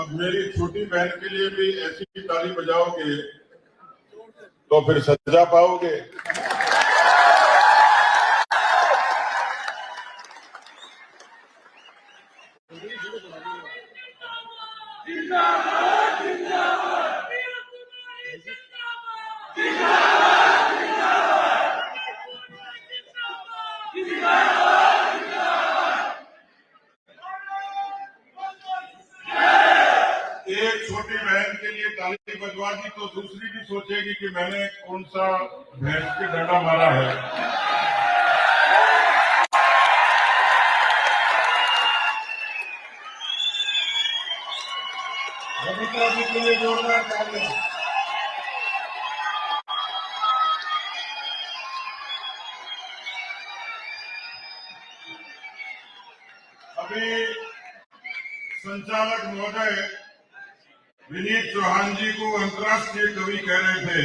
अब मेरी छोटी बहन के लिए भी ऐसी ताली बजाओगे तो फिर सजा पाओगे। एक छोटी बहन के लिए ताली बजवा दी तो दूसरी भी सोचेगी कि मैंने कौन सा भैंस के डंडा मारा है। बबीता जी के लिए जोरदार ताली। अभी संचालक महोदय विनीत चौहान जी को अंतर्राष्ट्रीय कवि कह रहे थे।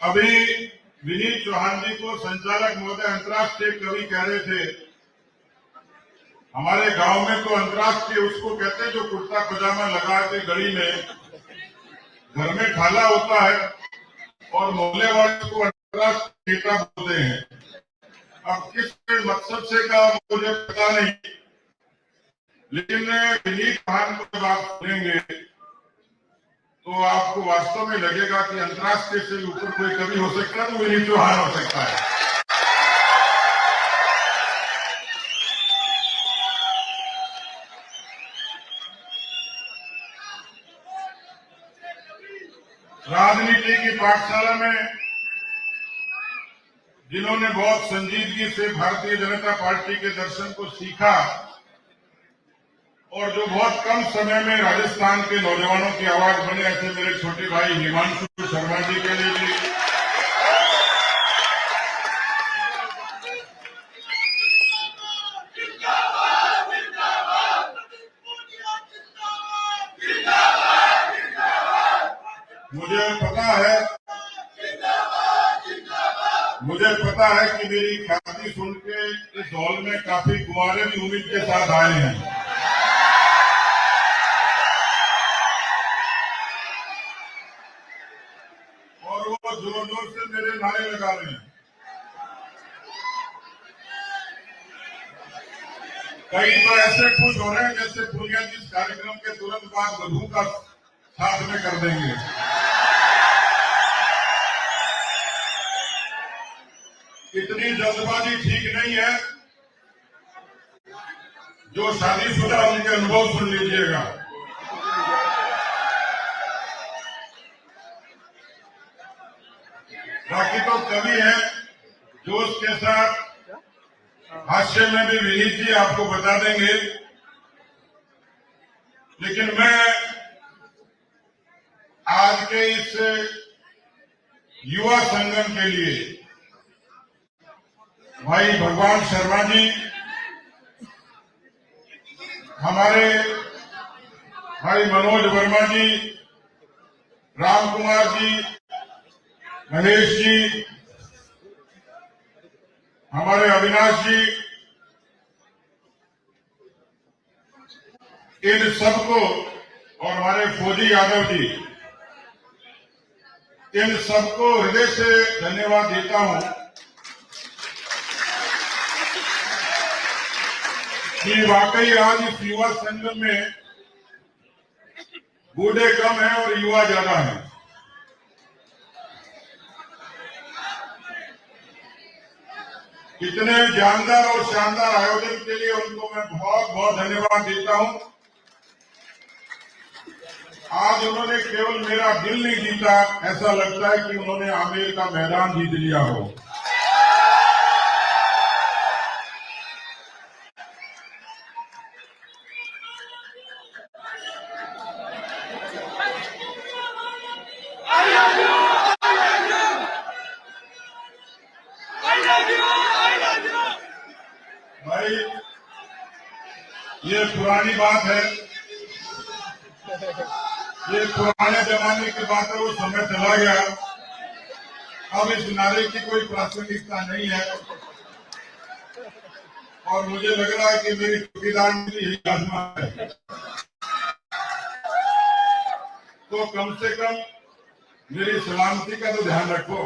अभी विनीत चौहान जी को संचालक महोदय अंतर्राष्ट्रीय कवि कह रहे थे। हमारे गांव में तो अंतर्राष्ट्रीय उसको कहते हैं जो कुर्ता पजामा लगा के गली में घर में ठाला होता है और मोहल्ले वाले को अंतर्राष्ट्रीय नेता बोलते हैं। अब किस मकसद से का मुझे पता नहीं, लेकिन विनीत चौहान को जब आप सुनेंगे तो आपको वास्तव में लगेगा कि अंतर्राष्ट्रीय से ऊपर कोई कवि हो सकता है तो विनीत चौहान हो सकता है। राजनीति की पाठशाला में जिन्होंने बहुत संजीदगी से भारतीय जनता पार्टी के दर्शन को सीखा और जो बहुत कम समय में राजस्थान के नौजवानों की आवाज बने, ऐसे मेरे छोटे भाई हिमांशु शर्मा जी के लिए भी मुझे पता है कि मेरी ख्याति सुन के इस हॉल में काफी कुंवारे भी उम्मीद के साथ आए हैं। और वो जोर जोर से मेरे नारे लगा रहे हैं। कई तो ऐसे खुश हो रहे हैं जैसे पूर्णिया जिस कार्यक्रम के तुरंत बाद वधू का साथ में कर देंगे। इतनी जल्दबाजी ठीक नहीं है। जो शादीशुदा उनके अनुभव सुन लीजिएगा। बाकी तो कवि है जोश के साथ, हास्य में भी विनीत जी आपको बता देंगे। लेकिन मैं आज के इस युवा संगम के लिए भाई भगवान शर्मा जी, हमारे भाई मनोज वर्मा जी, राम कुमार जी, महेश जी, हमारे अविनाश जी, इन सबको और हमारे फौजी यादव जी, इन सबको हृदय से धन्यवाद देता हूं कि वाकई आज इस युवा संगम में बूढ़े कम हैं और युवा ज्यादा हैं। इतने जानदार और शानदार आयोजन के लिए उनको मैं बहुत बहुत धन्यवाद देता हूं। आज उन्होंने केवल मेरा दिल नहीं जीता, ऐसा लगता है कि उन्होंने आमेर का मैदान जीत लिया हो। भाई ये पुरानी बात है ये पुराने जमाने की बात है, वो समय चला गया। अब इस नारे की कोई प्रासंगिकता नहीं है और मुझे लग रहा है कि मेरी चौकीदार नीति यही आजमा है। तो कम से कम मेरी सलामती का तो ध्यान रखो।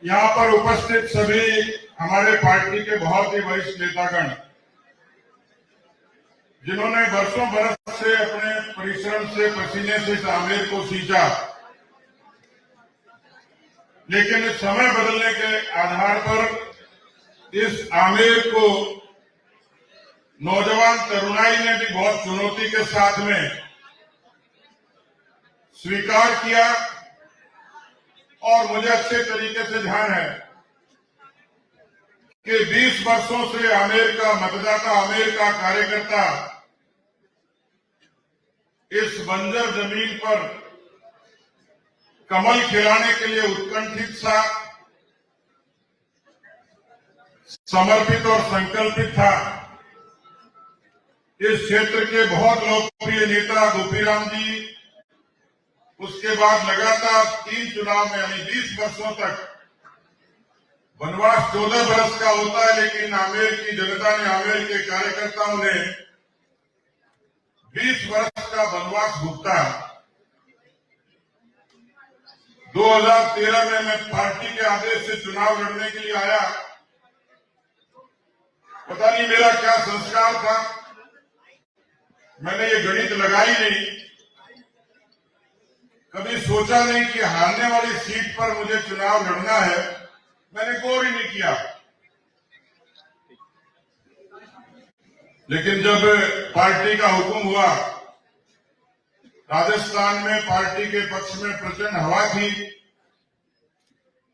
यहाँ पर उपस्थित सभी हमारे पार्टी के बहुत ही वरिष्ठ नेतागण, जिन्होंने वर्षों बरस से अपने परिश्रम से, पसीने से इस आमेर को सींचा, लेकिन समय बदलने के आधार पर इस आमेर को नौजवान तरुणाई ने भी बहुत चुनौती के साथ में स्वीकार किया। और मुझे अच्छे तरीके से ध्यान है कि 20 वर्षों से आमेर का मतदाता, आमेर का कार्यकर्ता इस बंजर जमीन पर कमल खिलाने के लिए उत्कंठित था, समर्पित और संकल्पित था। इस क्षेत्र के बहुत लोकप्रिय नेता गोपीराम जी, उसके बाद लगातार 3 चुनाव में यानी 20 वर्षों तक, वनवास 14 वर्ष का होता है, लेकिन आमेर की जनता ने, आमेर के कार्यकर्ताओं ने 20 वर्ष का वनवास भुगता। 2013 में मैं पार्टी के आदेश से चुनाव लड़ने के लिए आया। पता नहीं मेरा क्या संस्कार था, मैंने ये गणित लगाई नहीं, कभी सोचा नहीं कि हारने वाली सीट पर मुझे चुनाव लड़ना है, मैंने गौर ही नहीं किया। लेकिन जब पार्टी का हुक्म हुआ, राजस्थान में पार्टी के पक्ष में प्रचंड हवा थी।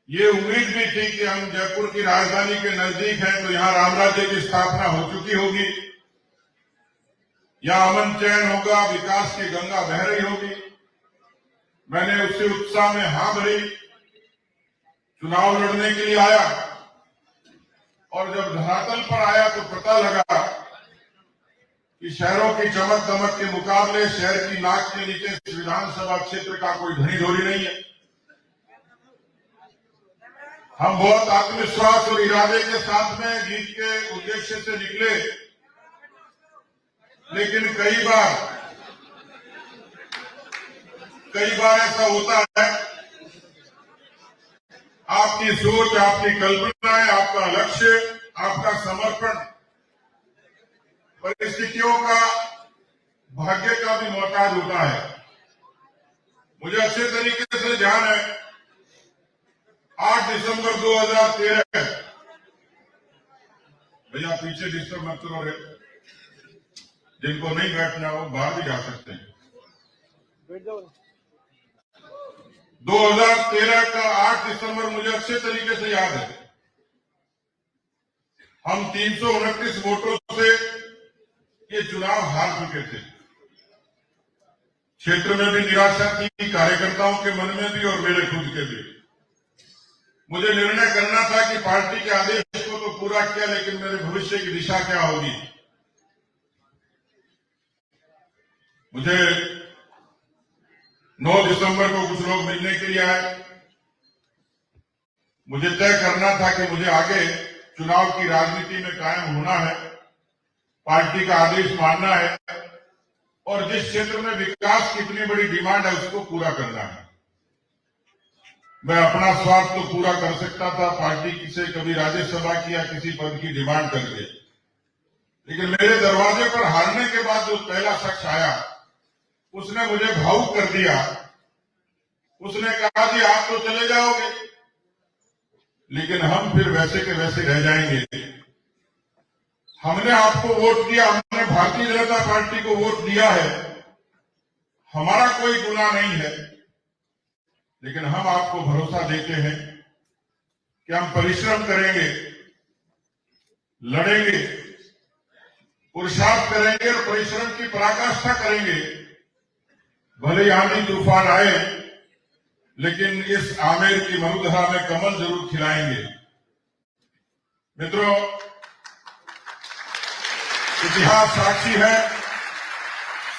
ये उम्मीद भी थी कि हम जयपुर की राजधानी के नजदीक हैं तो यहां राम राज्य की स्थापना हो चुकी होगी, यहां अमन चैन होगा, विकास की गंगा बह रही होगी। मैंने उसी उत्साह में हां भरी, चुनाव लड़ने के लिए आया। और जब धरातल पर आया तो पता लगा कि शहरों की चमक दमक के मुकाबले शहर की नाक के नीचे विधानसभा क्षेत्र का कोई धनी धोरी नहीं है। हम बहुत आत्मविश्वास और इरादे के साथ में जीत के उद्देश्य से निकले, लेकिन कई बार ऐसा होता है, आपकी सोच, आपकी कल्पनाएं, आपका लक्ष्य, आपका समर्पण परिस्थितियों का, भाग्य का भी मोहताज होता है। मुझे अच्छे तरीके से ध्यान है, 8 दिसंबर 2013, भैया पीछे डिस्टर्ब मत करो रे, जिनको नहीं बैठना हो बाहर भी जा सकते हैं। 2013 का 8 दिसंबर मुझे अच्छे तरीके से याद है। हम 329 वोटों से ये चुनाव हार चुके थे। क्षेत्र में भी निराशा थी, कार्यकर्ताओं के मन में भी और मेरे खुद के भी। मुझे निर्णय करना था कि पार्टी के आदेश को तो पूरा किया, लेकिन मेरे भविष्य की दिशा क्या होगी। मुझे 9 दिसंबर को कुछ लोग मिलने के लिए आए। मुझे तय करना था कि मुझे आगे चुनाव की राजनीति में कायम होना है, पार्टी का आदेश मानना है और जिस क्षेत्र में विकास की इतनी बड़ी डिमांड है उसको पूरा करना है। मैं अपना स्वार्थ तो पूरा कर सकता था, पार्टी से कभी राज्यसभा की या किसी पद की डिमांड करके, लेकिन मेरे दरवाजे पर हारने के बाद जो पहला शख्स आया उसने मुझे भावुक कर दिया। उसने कहा कि आप तो चले जाओगे, लेकिन हम फिर वैसे के वैसे रह जाएंगे। हमने आपको वोट दिया, हमने भारतीय जनता पार्टी को वोट दिया है, हमारा कोई गुनाह नहीं है, लेकिन हम आपको भरोसा देते हैं कि हम परिश्रम करेंगे, लड़ेंगे, पुरुषार्थ करेंगे और परिश्रम की पराकाष्ठा करेंगे। भले आंधी तूफान आए, लेकिन इस आमेर की मरुधरा में कमल जरूर खिलाएंगे। मित्रों, इतिहास साक्षी है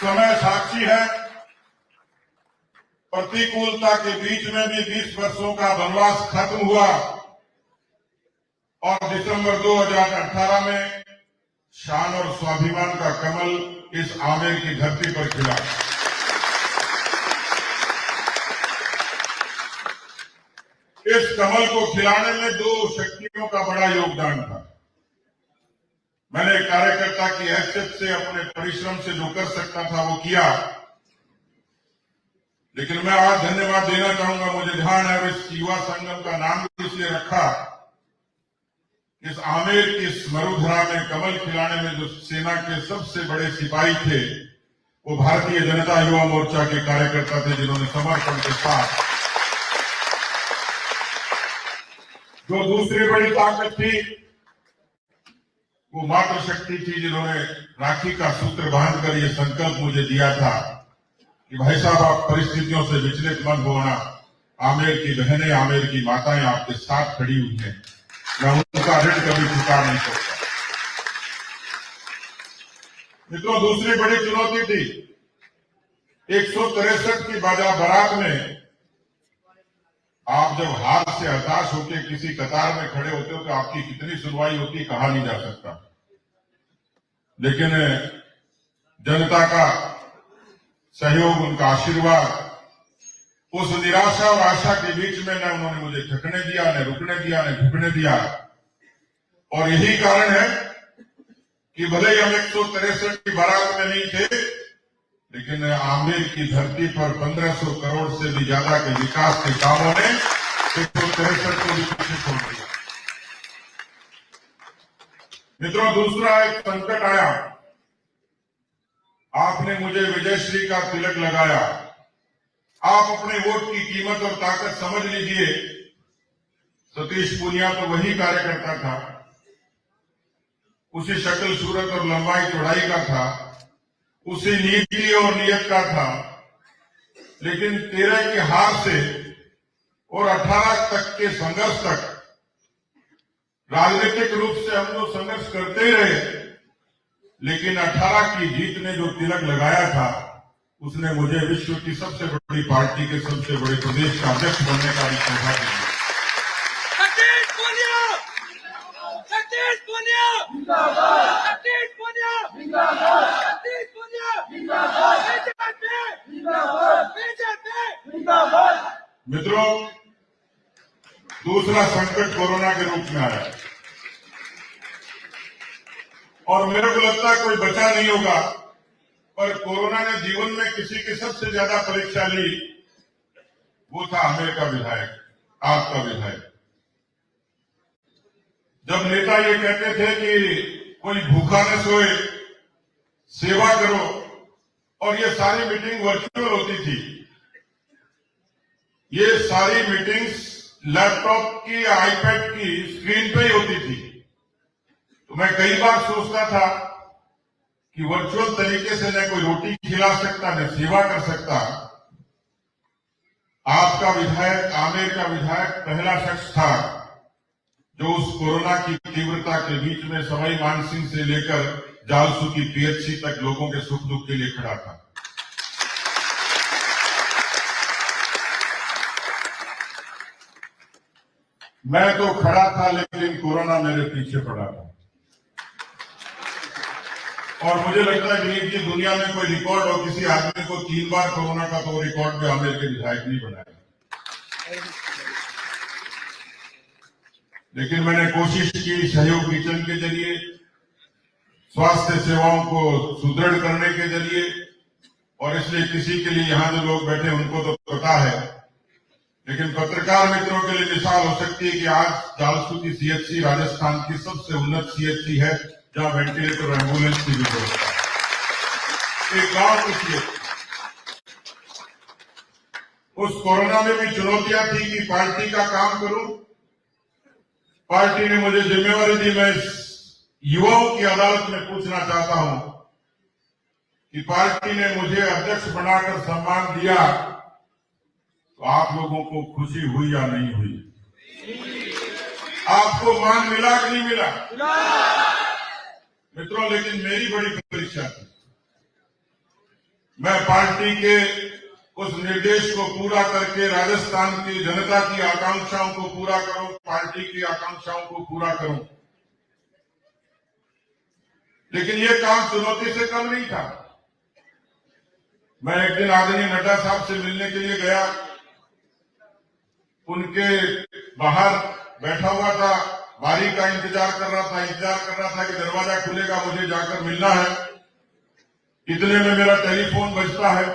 समय साक्षी है, प्रतिकूलता के बीच में भी 20 वर्षों का वनवास खत्म हुआ और दिसंबर 2018 में शान और स्वाभिमान का कमल इस आमेर की धरती पर खिला। इस कमल को खिलाने में दो शक्तियों का बड़ा योगदान था। मैंने कार्यकर्ता की हैसियत से अपने परिश्रम से जो कर सकता था वो किया, लेकिन मैं आज धन्यवाद देना चाहूंगा। मुझे ध्यान है इस युवा संगम का नाम इसलिए रखा, इस आमेर की मरुधरा में कमल खिलाने में जो सेना के सबसे बड़े सिपाही थे वो भारतीय जनता युवा मोर्चा के कार्यकर्ता थे, जिन्होंने समर्पण के साथ जो दूसरी बड़ी ताकत थी वो मातृशक्ति थी, जिन्होंने राखी का सूत्र बांधकर ये संकल्प मुझे दिया था कि भाई साहब आप परिस्थितियों से विचलित मत होना, आमेर की बहनें, आमेर की माताएं आपके साथ खड़ी हुई हैं, मैं उनका ऋण कभी चुका नहीं सकता। मित्रों, दूसरी बड़ी चुनौती थी 163 की बारात में आप जब हार से हताश होकर किसी कतार में खड़े होते हो तो आपकी कितनी सुनवाई होती कहा नहीं जा सकता, लेकिन जनता का सहयोग, उनका आशीर्वाद, उस निराशा और आशा के बीच में न उन्होंने मुझे थकने दिया, न रुकने दिया, न झुकने दिया। और यही कारण है कि भले ही हम 163 की बारात में नहीं थे, लेकिन आमेर की धरती पर 1500 करोड़ से भी ज्यादा के विकास के कामों ने 163 को भी पीछे छोड़ दिया। मित्रों, दूसरा एक संकट आया, आपने मुझे विजयश्री का तिलक लगाया। आप अपने वोट की कीमत और ताकत समझ लीजिए। सतीश पूनिया तो वही कार्यकर्ता था, उसी शक्ल सूरत और लंबाई चौड़ाई का था, उसी नीति और नियत का था, लेकिन 13 की हार से और 18 तक के संघर्ष तक राजनीतिक रूप से हम लोग संघर्ष करते ही रहे, लेकिन 18 की जीत ने जो तिलक लगाया था उसने मुझे विश्व की सबसे बड़ी पार्टी के सबसे बड़े प्रदेश का अध्यक्ष बनने का भी सौभाग्य दिया। मित्रों, दूसरा संकट कोरोना के रूप में आया और मेरे को लगता है कोई बचा नहीं होगा, पर कोरोना ने जीवन में किसी की सबसे ज्यादा परीक्षा ली, वो था आमेर का विधायक, आपका विधायक। जब नेता ये कहते थे कि कोई भूखा न सोए, सेवा करो, और ये सारी मीटिंग वर्चुअल होती थी, ये सारी मीटिंग्स लैपटॉप की, आईपैड की स्क्रीन पे ही होती थी, तो मैं कई बार सोचता था कि वर्चुअल तरीके से न कोई रोटी खिला सकता, न सेवा कर सकता। आपका विधायक, आमेर का विधायक पहला शख्स था जो उस कोरोना की तीव्रता के बीच में सवाई मानसिंह से लेकर जालसू की पीएचसी तक लोगों के सुख दुख के लिए खड़ा था। मैं तो खड़ा था, लेकिन कोरोना मेरे पीछे पड़ा था। और मुझे लगता है कि दुनिया में कोई रिकॉर्ड हो किसी आदमी को 3 बार कोरोना का, तो रिकॉर्ड पे आमेर के विधायक नहीं बनाया। लेकिन मैंने कोशिश की सहयोग किचन के जरिए, स्वास्थ्य सेवाओं को सुदृढ़ करने के जरिए, और इसलिए किसी के लिए यहां जो लोग बैठे उनको तो पता है, लेकिन पत्रकार मित्रों के लिए मिसाल हो सकती है कि आज जालसू की सीएचसी राजस्थान की सबसे उन्नत सीएचसी है, जहां वेंटिलेटर एम्बुलेंस की भी व्यवस्था है। एक गांव की सीएचसी। उस कोरोना में भी चुनौतियां थी कि पार्टी का काम करूं। पार्टी ने मुझे जिम्मेवारी दी। मैं इस युवाओं की अदालत में पूछना चाहता हूं कि पार्टी ने मुझे अध्यक्ष बनाकर सम्मान दिया, तो आप लोगों को खुशी हुई या नहीं हुई? आपको मान मिला कि नहीं मिला? मित्रों, लेकिन मेरी बड़ी परीक्षा थी। मैं पार्टी के उस निर्देश को पूरा करके राजस्थान की जनता की आकांक्षाओं को पूरा करूं, पार्टी की आकांक्षाओं को पूरा करूं। लेकिन ये काम चुनौती से कम नहीं था। मैं एक दिन आदरणीय नड्डा साहब से मिलने के लिए गया, उनके बाहर बैठा हुआ था, बारी का इंतजार कर रहा था कि दरवाजा खुलेगा, मुझे जाकर मिलना है। इतने में मेरा टेलीफोन बजता है।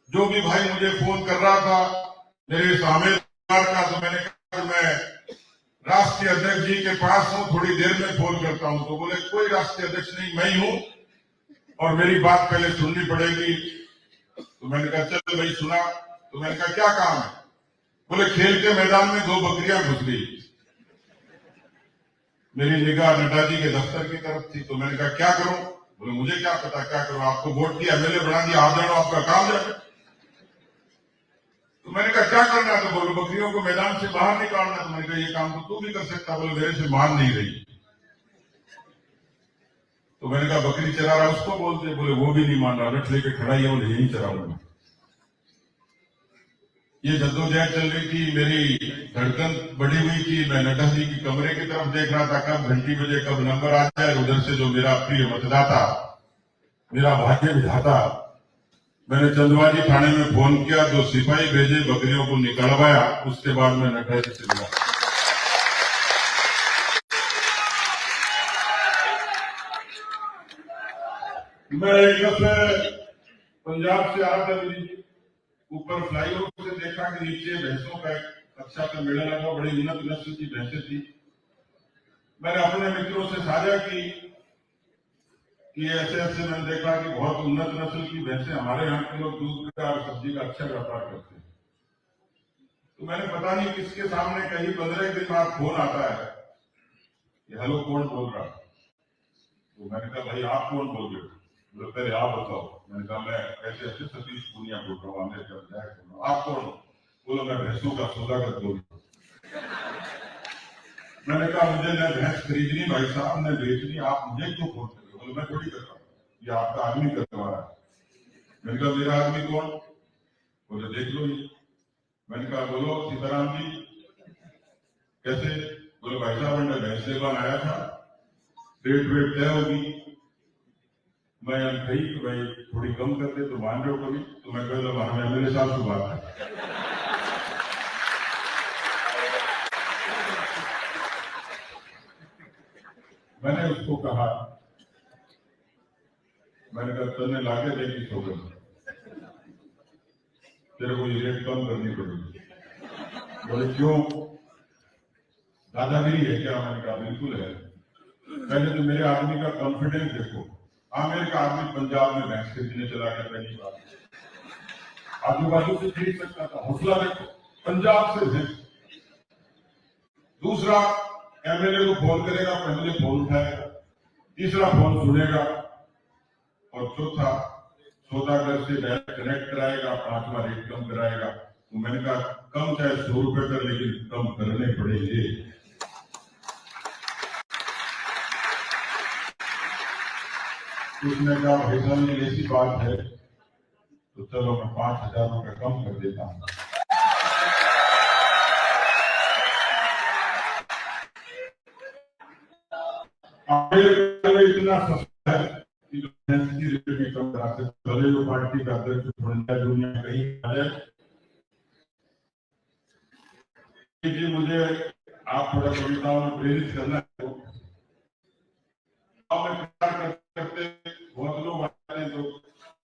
जो भी भाई मुझे फोन कर रहा था मेरे सामने का, तो मैंने कहा मैं राष्ट्रीय अध्यक्ष जी के पास हूं, थोड़ी देर में फोन करता हूं। तो बोले कोई राष्ट्रीय अध्यक्ष नहीं, मैं ही हूं और मेरी बात पहले सुननी पड़ेगी। तो मैंने कहा चल भाई सुना। तो मैंने कहा क्या काम है? बोले खेल के मैदान में 2 बकरियां घुस गई। मेरी निगाह नड्डा जी के दफ्तर की तरफ थी। तो मैंने कहा क्या करूं? बोले मुझे क्या पता क्या करूं, आपको वोट दिया, एमएलए बना दिया, आप जानो आपका काम जाए। तो मैंने कहा क्या करना है? तो बोले बकरियों को मैदान से बाहर निकालना। तो मैंने कहा ये काम तो तू भी कर सकता। बोले मेरे से मान नहीं रही। तो मैंने कहा बकरी चरा रहा उसको बोलते। बोले वो भी नहीं मान रहा, रट लेके खड़ा ही है, बोले यही चराऊंगा। ये जद्दोजहद चल रही थी, मेरी धड़कन बढ़ी हुई थी। मैं नड्डा जी की कमरे की तरफ देख रहा था, कब घंटी बजे, कब नंबर आ जाए। उधर से जो मेरा प्रिय मतदाता, मेरा भाग्य विधाता, मैंने चंदवाजी थाने में फोन किया, 2 सिपाही भेजे, बकरियों को निकलवाया। उसके बाद मैं नड्डा जी से मिला। मैं एक दफे पंजाब से आ रहा था, ऊपर फ्लाईओवर से देखा कि नीचे भैंसों का एक अच्छा सा मेला लगा, बड़ी उन्नत नस्ल की भैंसें थी। मैंने अपने मित्रों से साझा की कि ऐसे ऐसे मैंने देखा कि बहुत उन्नत नस्ल की भैंसें, हमारे यहाँ के लोग दूध का और सब्जी का अच्छा व्यापार करते हैं। तो मैंने पता नहीं किसके सामने कहीं 15 दिन बाद फोन आता है कि हेलो कौन बोल रहा? तो मैंने कहा भाई आप कौन बोल रहे हो? बोले पहले आप बताओ। मैंने कहा मैं ऐसे ऐसे सतीश पूनिया बोल रहा हूँ, आप कौन? बोलो मैं भैंसों का सौदागर बोल रहा हूँ। मैंने कहा मुझे न भैंस खरीदनी भाई साहब, न बेचनी, आप मुझे क्यों फोन कर रहे हो? बोले मैं थोड़ी कर रहा हूँ, ये आपका आदमी करवा रहा है। मैंने कहा मेरा आदमी कौन? बोले देख लो ये। मैंने कहा बोलो सीताराम जी कैसे? बोले भाई साहब मैंने भैंस लेकर आया था, रेट वेट तय होगी। मैं कही कि भाई थोड़ी कम कर दे, तो मान रहे हो कभी? तो मैं कह मेरे साथ से बात है। मैंने उसको कहा, मैंने कहा तन्ने लाके देखी सो गई, तेरे को ये रेट कम करनी पड़ेगी। बोले क्यों, दादागिरी है क्या? मैंने कहा बिल्कुल है। पहले तो मेरे आदमी का कॉन्फिडेंस देखो। मेरे का आदमी पंजाब में भैंस खरीदने चला गया पहली बार, आजू बाजू से खरीद सकता था, हौसला देखो, पंजाब से भैंस। दूसरा, एमएलए को फोन करेगा, पहले फोन उठाएगा, तीसरा फोन सुनेगा, और चौथा सौदागर से डायरेक्ट कनेक्ट कराएगा, 5वां रेट कम कराएगा। तो मैंने कहा कम चाहे 100 रुपए कर, लेकिन कम करने पड़ेंगे। उसने कहा भाई साहब ये ऐसी बात है तो चलो मैं 5,000 रुपए कम कर देता हूँ। इतना सस्ता है कि रेट भी कम करा सकते, भले जो पार्टी का अध्यक्ष दुनिया कहीं आ जाए। जी मुझे आप थोड़ा कविताओं में प्रेरित करना है। करते बहुत लोग आते हैं, तो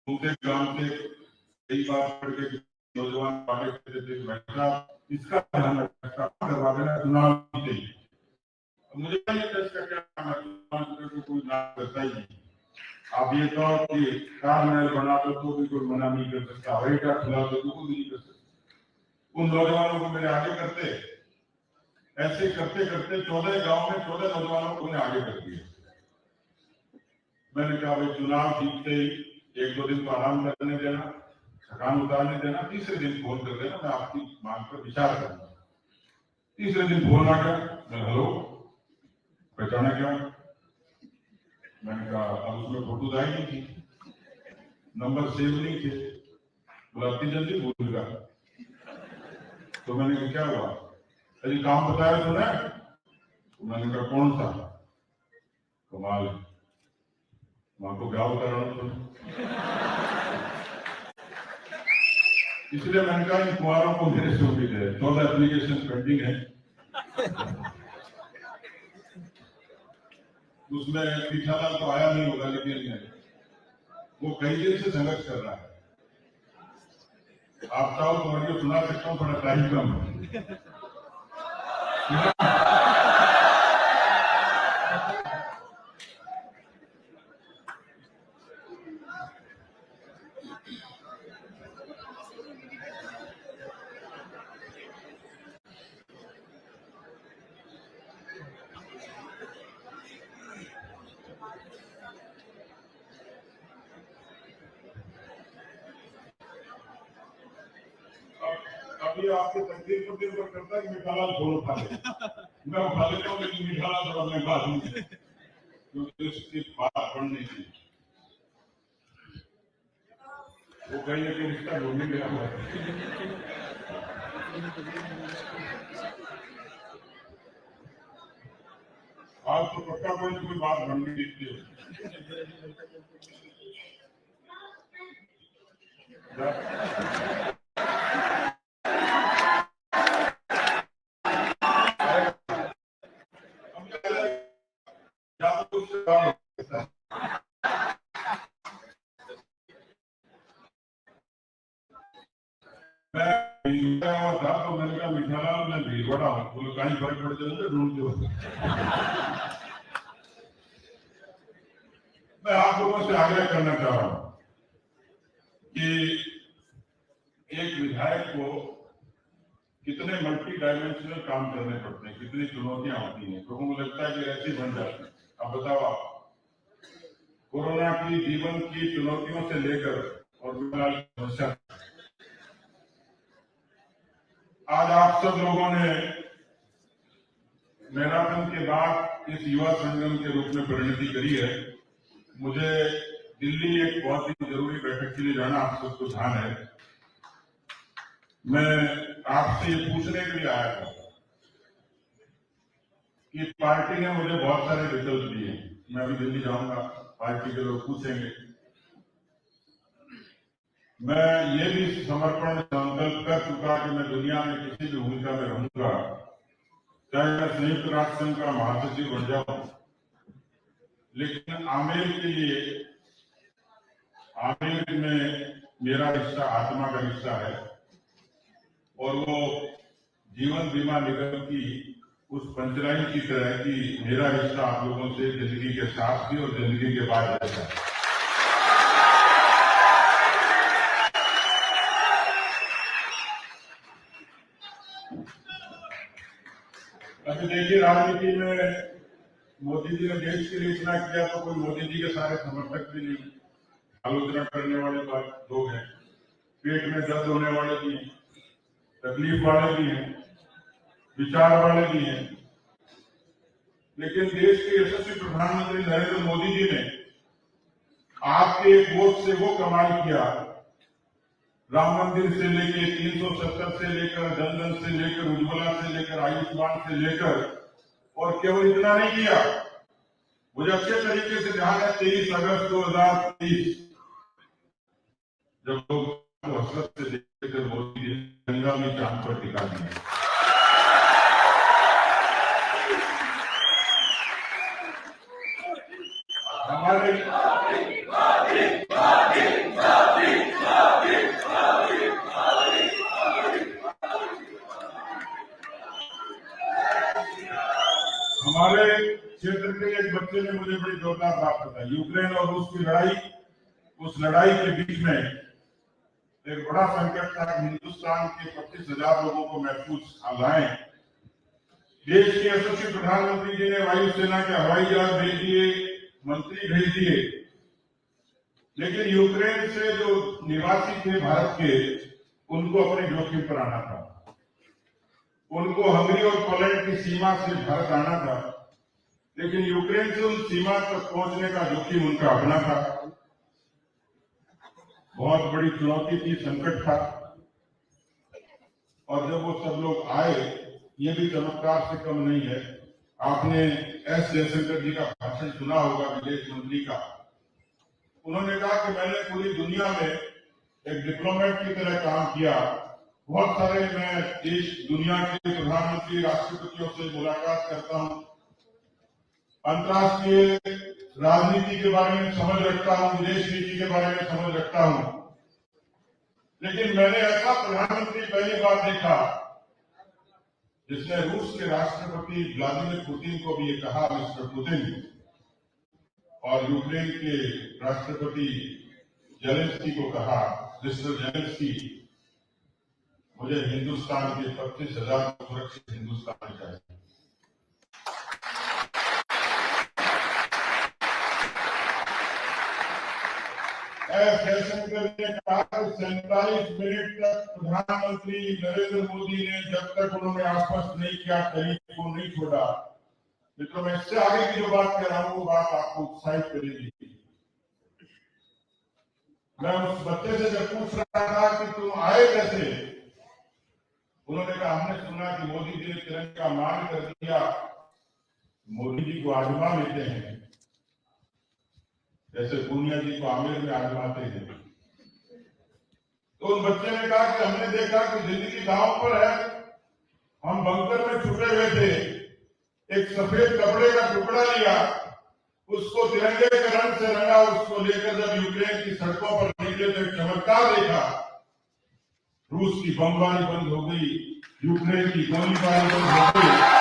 उनके गांव से कई बार पढ़ के नौजवान बातें करते थे, इसका ध्यान रखा करवा देना चुनाव की। मुझे नहीं इसका क्या को कोई ना करता ही नहीं। आप ये कहो कि कार महल बना दो तो भी कोई मना नहीं कर सकता, हवाई जहाज खुला दो तो कोई नहीं कर सकता। उन नौजवानों को मेरे आगे करते, ऐसे करते करते 14 गांव में 14 नौजवानों को उन्हें आगे कर दिया। मैंने कहा भाई चुनाव जीतते ही 1-2 दिन तो आराम करने देना, थकान उतारने देना, तीसरे दिन फोन कर देना, मैं आपकी मांग पर विचार करूंगा। तीसरे दिन फोन आ गया, मैं हेलो पहचाना क्या? मैंने कहा अब उसमें फोटो आई नहीं थी। नंबर सेव नहीं थे। बोला इतनी जल्दी भूल गया। तो मैंने कहा क्या हुआ? अरे काम बताया तो ना। तो मैंने कहा कौन सा? कमाल, वहां को क्या कर रहा हूं। इसलिए मैंने कहा इन कुमारों को मेरे से उम्मीद है। 14 एप्लीकेशन पेंडिंग है, उसमें पीठालाल तो आया नहीं होगा, लेकिन वो कई दिन से संघर्ष कर रहा है। आप चाहो तो ऑडियो सुना सकता हूँ, थोड़ा टाइम कम है। अभी आपके तकदीर पर निर्भर करता है कि मीठालाल फोन उठा ले। मैं उठा लेता हूँ, लेकिन मीठालाल थोड़ा मैं बात नहीं, क्योंकि उसकी बात पढ़नी थी। वो कहीं ना कहीं रिश्ता ढूंढने गया हुआ है। आज तो पक्का कोई बात बननी दिखती है। था तो मैंने कहा मीठालाल मैं भीलवाड़ा हूँ, बोले कहीं फर्क पड़ जाएगा ढूंढ दो। मैं आप लोगों से आग्रह करना चाह रहा हूं कि एक विधायक को कितने मल्टी डायमेंशनल काम करने पड़ते हैं, कितनी चुनौतियां होती हैं। लोगों को लगता है कि ऐसी बन जाती है। अब बताओ आप, कोरोना की जीवन की चुनौतियों से लेकर और समस्या, आज आप सब लोगों ने मैराथन के बाद इस युवा संगम के रूप में परिणति करी है। मुझे दिल्ली एक बहुत ही जरूरी बैठक के लिए जाना, आप सबको ध्यान है। मैं आपसे ये पूछने के लिए आया था कि पार्टी ने मुझे बहुत सारे विकल्प दिए। मैं अभी दिल्ली जाऊंगा, पार्टी के लोग पूछेंगे। मैं ये भी समर्पण संकल्प कर चुका कि मैं दुनिया में किसी भी भूमिका में रहूंगा, चाहे मैं संयुक्त राष्ट्र संघ का महासचिव बन जाऊं, लेकिन आमेर के लिए, आमेर में मेरा रिश्ता आत्मा का रिश्ता है और वो जीवन बीमा निगम की उस पंचलाइन की तरह कि मेरा रिश्ता आप लोगों से जिंदगी के साथ भी और जिंदगी के बाद रहता है। अभी देखिए, राजनीति में मोदी जी ने देश के लिए इतना किया तो कोई मोदी जी के सारे समर्थक भी नहीं, आलोचना करने वाले लोग हैं, पेट में दर्द होने वाले भी हैं, तकलीफ वाले भी हैं, विचार वाले भी हैं। लेकिन देश के यशस्वी प्रधानमंत्री नरेंद्र मोदी जी ने आपके एक वोट से वो कमाल किया, राम मंदिर से लेकर 370 से लेकर जनधन से लेकर उज्ज्वला से लेकर आयुष्मान से लेकर, और केवल इतना नहीं किया, मुझे अच्छे तरीके से ध्यान है 23 अगस्त 2023 जब लोग हसरत से देखकर मोदी जी गंगा में चांद पर टिका दिया। हमारे क्षेत्र के एक बच्चे ने मुझे बड़ी जोरदार बात बताई। यूक्रेन और रूस की लड़ाई, उस लड़ाई के बीच में एक बड़ा संकट था कि हिंदुस्तान के 25,000 लोगों को महफूज लाएं। देश के यशस्वी प्रधानमंत्री जी ने वायुसेना के हवाई जहाज भेज दिए, मंत्री भेज दिए, लेकिन यूक्रेन से जो निवासी थे भारत के, उनको अपने जोखिम पर आना था। उनको हंगरी और पोलैंड की सीमा से भारत आना था, लेकिन यूक्रेन से उस सीमा तक पहुंचने का जोखिम उनका अपना था। बहुत बड़ी चुनौती थी, संकट था। और जब वो सब लोग आए, ये भी चमत्कार से कम नहीं है। आपने एस जयशंकर जी का भाषण सुना होगा, विदेश मंत्री का। उन्होंने कहा कि मैंने पूरी दुनिया में एक डिप्लोमेट की तरह काम किया। बहुत सारे मैं देश दुनिया के प्रधानमंत्री, राष्ट्रपतियों से मुलाकात करता हूँ, अंतर्राष्ट्रीय राजनीति के बारे में समझ रखता हूँ, विदेश नीति के बारे में समझ रखता हूँ। लेकिन मैंने ऐसा प्रधानमंत्री पहली बार देखा जिसने रूस के राष्ट्रपति व्लादिमीर पुतिन को भी ये कहा, मिस्टर पुतिन, और यूक्रेन के राष्ट्रपति जेलेंस्की को कहा, मिस्टर जेलेंस्की, मुझे हिंदुस्तान के 25,000 सुरक्षित हिंदुस्तान चाहिए। एस जयशंकर ने कहा कि 47 मिनट तक प्रधानमंत्री नरेंद्र मोदी ने, जब तक उन्होंने आश्वस्त नहीं किया, तरीके को नहीं छोड़ा। मित्रों, मैं इससे आगे की जो बात कह रहा हूं वो बात आपको उत्साहित करेगी। मैं उस बच्चे से जब पूछ रहा था कि तुम आए कैसे, उन्होंने कहा हमने सुना कि मोदी जी ने तिरंगे का मान कर दिया, मोदी जी को आजमा लेते हैं, जैसे पूनिया जी को आमिर में आजमाते हैं। तो उन बच्चे ने कहा कि हमने देखा कि जिंदगी दांव पर है। हम बंकर में छुपे हुए थे, एक सफेद कपड़े का टुकड़ा लिया, उसको तिरंगे के रंग से रंगा, उसको लेकर जब यूक्रेन की सड़कों पर निकले तो एक चमत्कार देखा। रूस की बमबारी बंद हो गई, यूक्रेन की गोलीबारी बंद हो गई।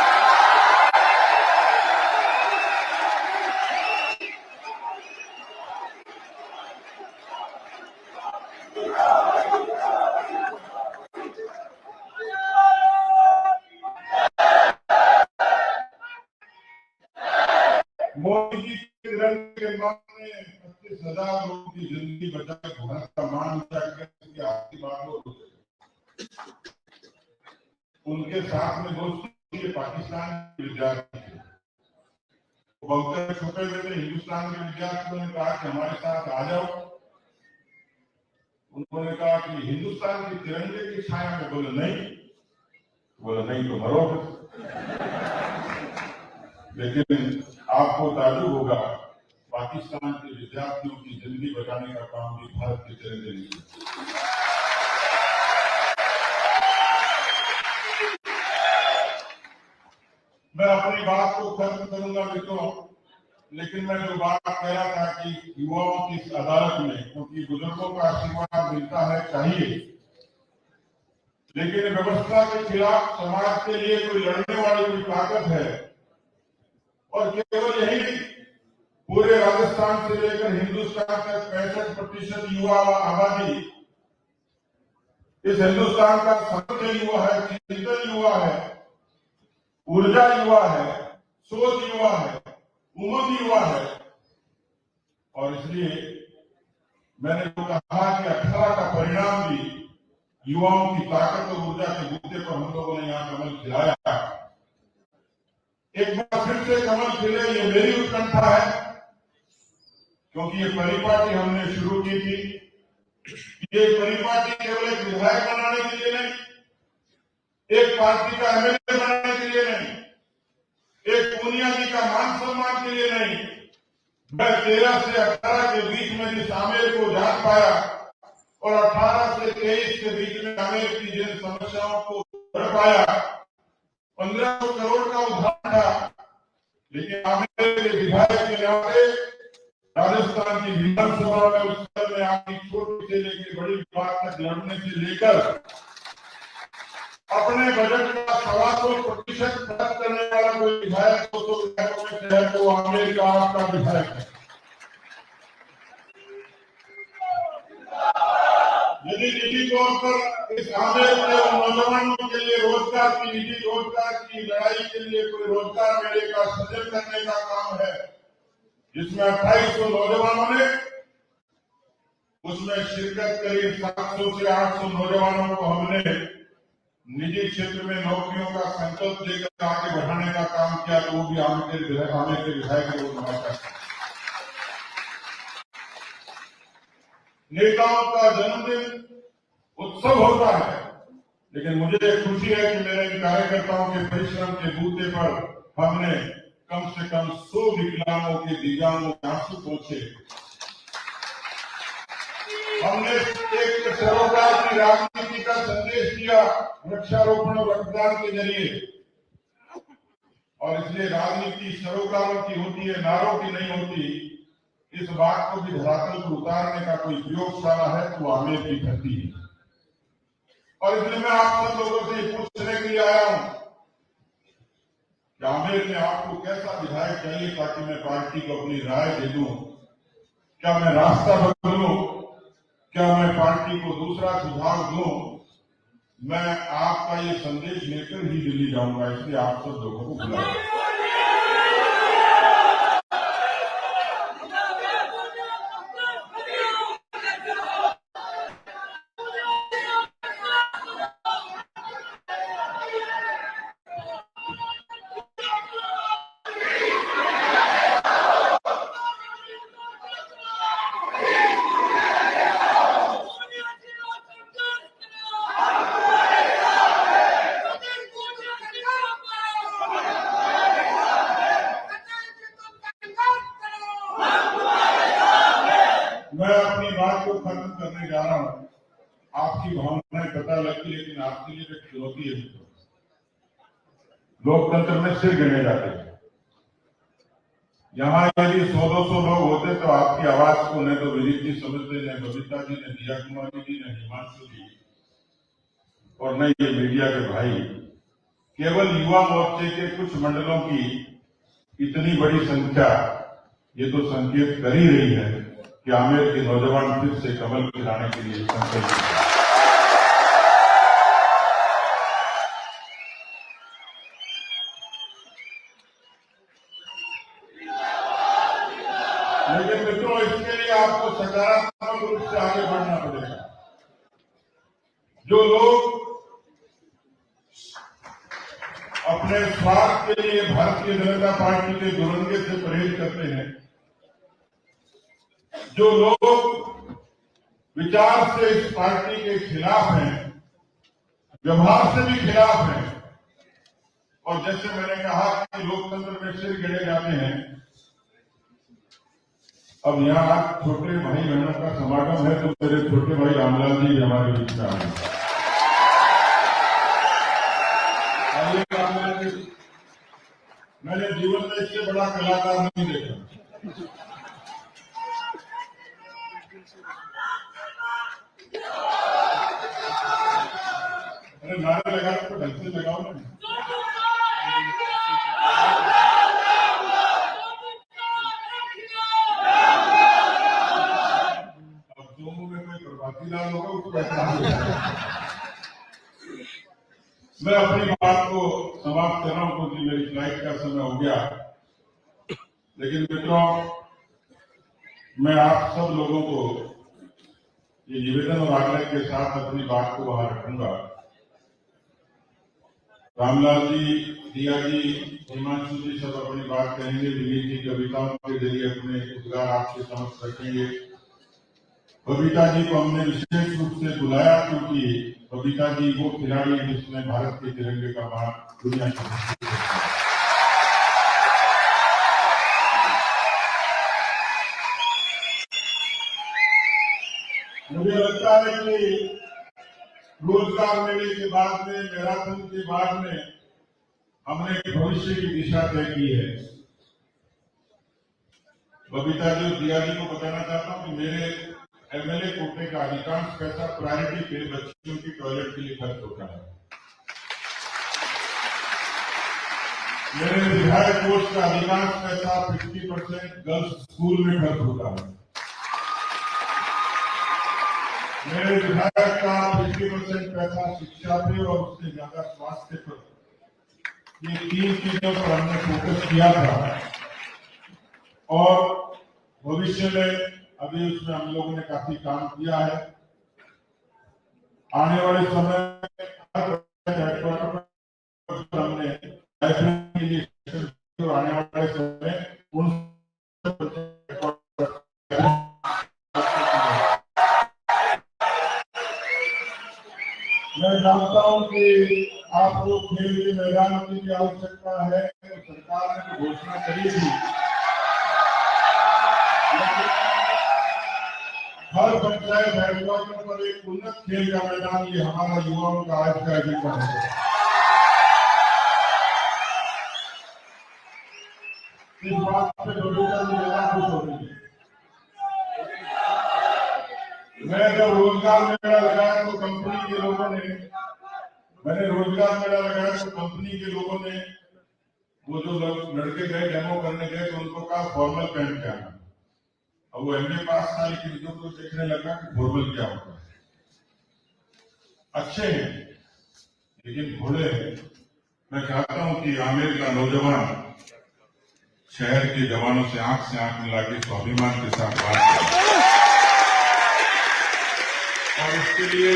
मोदी जी के तिरंगे के मान ने 25,000 लोगों की जिंदगी बचाकर भारत का मान ऊंचा किया। आपकी बात हो, उनके साथ में दोस्ती के पाकिस्तान के विद्यार्थी थे, बंकर छुपे हुए थे। हिंदुस्तान के विद्यार्थियों ने कहा कि हमारे साथ आ जाओ। उन्होंने कहा कि हिंदुस्तान के तिरंगे की छाया में, बोले नहीं तो मरो। लेकिन आपको ताजुब होगा, पाकिस्तान के विद्यार्थियों की जिंदगी बचाने का काम भी भारत के तिरंगे ने किया। मैं अपनी बात को खत्म करूंगा मित्रों, लेकिन मैं जो बात कह रहा था कि युवाओं की इस अदालत में, क्योंकि बुजुर्गों का आशीर्वाद मिलता है, चाहिए, लेकिन व्यवस्था के खिलाफ समाज के लिए कोई लड़ने वाली कोई ताकत है। और केवल यही नहीं, पूरे राजस्थान से लेकर हिंदुस्तान तक 65% युवा आबादी इस हिंदुस्तान का समझ युवा है, चिंतन युवा है, ऊर्जा युवा है, सोच युवा है, उमंग युवा है। और इसलिए मैंने जो कहा कि 18 का परिणाम भी युवाओं की ताकत और ऊर्जा के मुद्दे पर हम लोगों ने यहाँ कमल खिलाया। एक बार फिर से कमल खिले, ये मेरी उत्कंठा है, क्योंकि ये परिपाटी हमने शुरू की थी। ये परिपाटी केवल एक विधायक बनाने के लिए नहीं, एक पार्टी का एमएलए बनाने के लिए नहीं, एक पूनिया जी का मान सम्मान के लिए नहीं। मैं 13 से 18 के बीच में जिस आमेर को जान पाया और 18 से 23 के बीच में आमेर की जिन समस्याओं को कर पाया, 1500 करोड़ का उधार था, लेकिन आमेर के विधायक के नाते राजस्थान की विधानसभा में उस समय आपकी छोटी से लेकर बड़ी बात तक लड़ने से लेकर अपने बजट का 125% खर्च करने वाला कोई विधायक 200 विधायकों में शहर को आमेर का आपका विधायक है। यदि निजी तौर पर इस आमेर के नौजवानों के लिए रोजगार की निजी रोजगार की लड़ाई के लिए कोई रोजगार मेले का सृजन करने का काम है, जिसमें 2800 नौजवानों ने उसमें शिरकत करी। 700 से 800 नौजवानों को हमने निजी क्षेत्र में नौकरियों का संकल्प लेकर आगे बढ़ाने का काम किया, तो वो भी आमेर के विधायक लोग हमारे साथ। नेताओं का जन्मदिन उत्सव होता है, लेकिन मुझे खुशी है कि मेरे इन कार्यकर्ताओं के परिश्रम के बूते पर हमने कम से कम 100 विकलांगों के दिव्यांगों के आंसू पहुंचे। हमने एक सरोकार की राजनीति का संदेश दिया वृक्षारोपण और रक्तदान के जरिए, और इसलिए राजनीति सरोकारों की होती है, नारों की नहीं होती। इस बात को भी धरातल पर उतारने का कोई प्रयोगशाला है तो वो आमेर की धरती है। और इसलिए मैं आप सब लोगों से पूछने के लिए आया हूं कि आमेर में आपको कैसा विधायक चाहिए ताकि मैं पार्टी को अपनी राय दे दूं। क्या मैं रास्ता बदलूं? क्या मैं पार्टी को दूसरा सुझाव दूं? मैं आपका ये संदेश लेकर ही दिल्ली जाऊंगा, इसलिए आप सब लोगों को बुलाया। मैं अपनी बात को खत्म करने जा रहा हूं। आपकी भावनाएं पता लगती, लेकिन आपके लिए एक चुनौती है। लोकतंत्र में सिर गिने जाते हैं। यहाँ यदि 100-200 लोग होते तो आपकी आवाज को न तो विनीत जी समझते, न बबीता जी, न दिया कुमारी जी, न हिमांशु जी, और न ये मीडिया के भाई। केवल युवा मोर्चे के कुछ मंडलों की इतनी बड़ी संख्या ये तो संकेत कर ही रही है कि आमेर के नौजवान फिर से कमल खिलाने के लिए संकल्पित हैं। लेकिन मित्रों, इसके लिए आपको सकारात्मक रूप से आगे बढ़ना पड़ेगा। जो लोग अपने स्वार्थ के लिए भारतीय जनता पार्टी के दुरंगे से परहेज करते हैं, जो लोग विचार से इस पार्टी के खिलाफ हैं, व्यवहार से भी खिलाफ हैं, और जैसे मैंने कहा कि लोकतंत्र में सिर गिने जाते हैं, अब यहाँ छोटे भाई बहनों का समागम है तो मेरे छोटे भाई रामलाल जी भी हमारे बीच में आए। मैंने जीवन में इससे बड़ा कलाकार नहीं देखा। अरे नारे लगा तो ढंग से लगाओ ना। अब दोनों में कोई प्रभाती लाल होगा उसको बैठा। मैं अपनी बात को समाप्त कर रहा हूं क्योंकि मेरी फ्लाइट का समय हो गया। लेकिन मित्रों, मैं आप सब लोगों को ये निवेदन और आग्रह के साथ अपनी बात को वहां रखूंगा। रामलाल जी, दिया जी, हिमांशु जी सब अपनी बात कहेंगे। विनीत जी कविताओं के जरिए अपने उद्गार आपके समक्ष रखेंगे। बबीता जी को हमने विशेष रूप से बुलाया क्योंकि बबीता जी वो खिलाड़ी है जिसने भारत के तिरंगे का मान दुनिया की मुझे लगता है कि रोजगार मेले के बाद में, मैराथन के बाद में हमने भविष्य की दिशा तय की है। बबीता जी और दिया जी को बताना चाहता हूं कि मेरे एमएलए कोटे का अधिकांश पैसा प्रायोरिटी पे बच्चियों की टॉयलेट के लिए खर्च होता है। मेरे विधायक कोष का अधिकांश पैसा 50% गर्ल्स स्कूल में खर्च होता है। मेरे विधायक का 50% पैसा शिक्षा पे और उससे ज्यादा स्वास्थ्य पर, ये 3 चीजों पर हमने फोकस किया था। और भविष्य में अभी उसमें हम लोगों ने काफी काम किया है। आने वाले समय हमने आने वाले समय कि आपको खेल के मैदान की भी आवश्यकता है, तो सरकार ने तो घोषणा करी थी, हर पंचायत हेडक्वार्टर पर एक उन्नत खेल का मैदान, ये हमारा युवाओं का आज का अधिकार है। इस बात से बबीता जी ज्यादा खुश हो रही है। मैं जब रोजगार मेला लगाया तो कंपनी के लोगों ने, मैंने रोजगार मेला लगाया तो कंपनी के लोगों ने, वो जो लड़के गए डेमो करने गए तो उनको कहा फॉर्मल पहन के आना। अब वो MA पास था, लेकिन जो तो देखने लगा कि फॉर्मल क्या होता है। अच्छे हैं लेकिन भोले हैं। मैं चाहता हूं कि आमेर का नौजवान शहर के जवानों से आंख मिला के स्वाभिमान के साथ बात करें और इसके लिए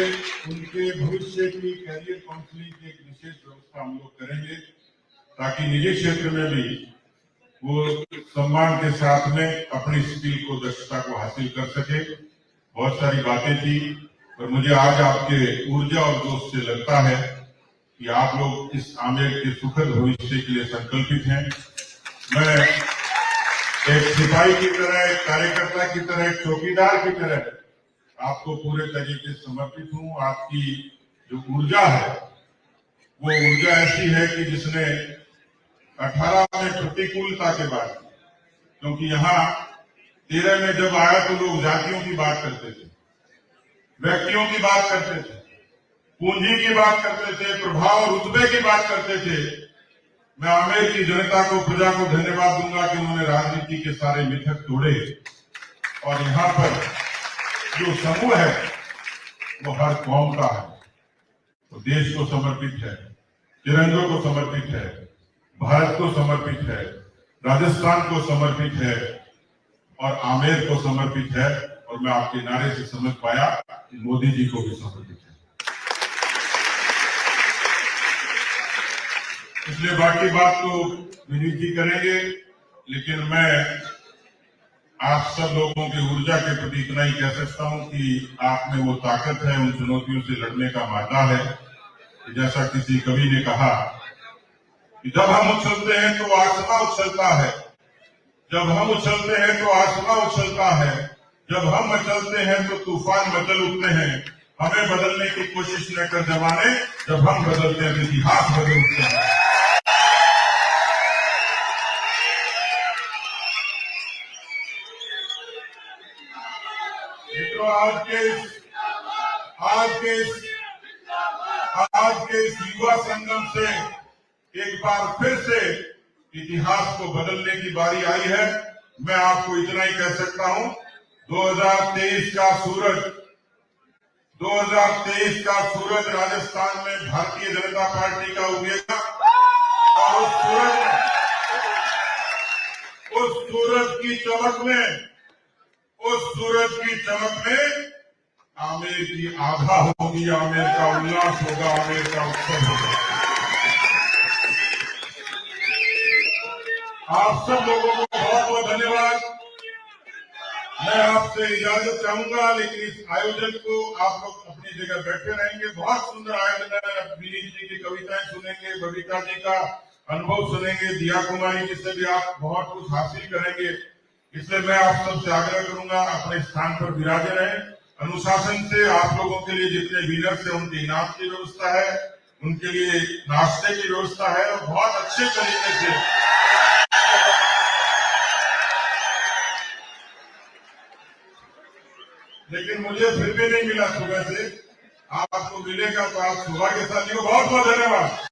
उनके भविष्य की कैरियर काउंसलिंग की एक विशेष व्यवस्था हम लोग करेंगे, ताकि निजी क्षेत्र में भी वो सम्मान के साथ में अपनी स्किल को, दक्षता को हासिल कर सके। बहुत सारी बातें थी, पर मुझे आज आपके ऊर्जा और जोश से लगता है कि आप लोग इस आमेर के सुखद भविष्य के लिए संकल्पित हैं। मैं एक सिपाही की तरह, एक कार्यकर्ता की तरह, एक चौकीदार की तरह आपको पूरे तरीके से समर्पित हूं। आपकी जो ऊर्जा है वो ऊर्जा ऐसी है कि जिसने 18 में प्रतिकूलता के बाद, क्योंकि यहाँ 13 में जब आया तो लोग जातियों की बात करते थे, व्यक्तियों की बात करते थे, पूंजी की बात करते थे, प्रभाव और रुतबे की बात करते थे। मैं आमेर की जनता को, प्रजा को धन्यवाद दूंगा कि उन्होंने राजनीति के सारे मिथक तोड़े और यहाँ पर जो समूह है वो हर कौम का है, वो देश को समर्पित है, तिरंगे को समर्पित है, भारत को समर्पित है, राजस्थान को समर्पित है और आमेर को समर्पित है। और मैं आपके नारे से समझ पाया कि मोदी जी को भी समर्पित है। इसलिए बाकी बात तो विनीत जी करेंगे, लेकिन मैं आप सब लोगों की ऊर्जा के प्रति इतना ही कह सकता हूं कि आप में वो ताकत है, उन चुनौतियों से लड़ने का मादा है। जैसा किसी कवि ने कहा कि जब हम उछलते हैं तो आसमां उछलता है, जब हम उछलते हैं तो आसमां उछलता है, जब हम मचलते हैं तो तूफान मचल उठते हैं। हमें बदलने की कोशिश न कर जमाने, जब हम बदलते हैं तो इतिहास बदल उठते हैं। मित्रों, आज के इस युवा संगम से एक बार फिर से इतिहास को बदलने की बारी आई है। मैं आपको इतना ही कह सकता हूं, 2023 का सूरज राजस्थान में भारतीय जनता पार्टी का उगेगा और उस सूरज की चमक में आमेर की आभा होगी, आमेर का उल्लास होगा, आमेर का उत्सव होगा। आप सब लोगों को बहुत बहुत धन्यवाद। मैं आपसे इजाजत चाहूंगा, लेकिन इस आयोजन को आप लोग अपनी जगह बैठे रहेंगे। बहुत सुंदर आयोजन है। विनीत जी की कविताएं सुनेंगे, बबीता जी का अनुभव सुनेंगे, दिया कुमारी जी से भी आप बहुत कुछ हासिल करेंगे। इसलिए मैं आप सबसे आग्रह करूंगा, अपने स्थान पर विराजे रहें। अनुशासन से आप लोगों के लिए जितने विनर्स है उनके इनाम की व्यवस्था है, उनके लिए नाश्ते की व्यवस्था है और बहुत अच्छे तरीके से लेकिन मुझे फिर भी नहीं मिला सुबह से। आपको मिलेगा तो आप सुबह के साथ। बहुत बहुत धन्यवाद।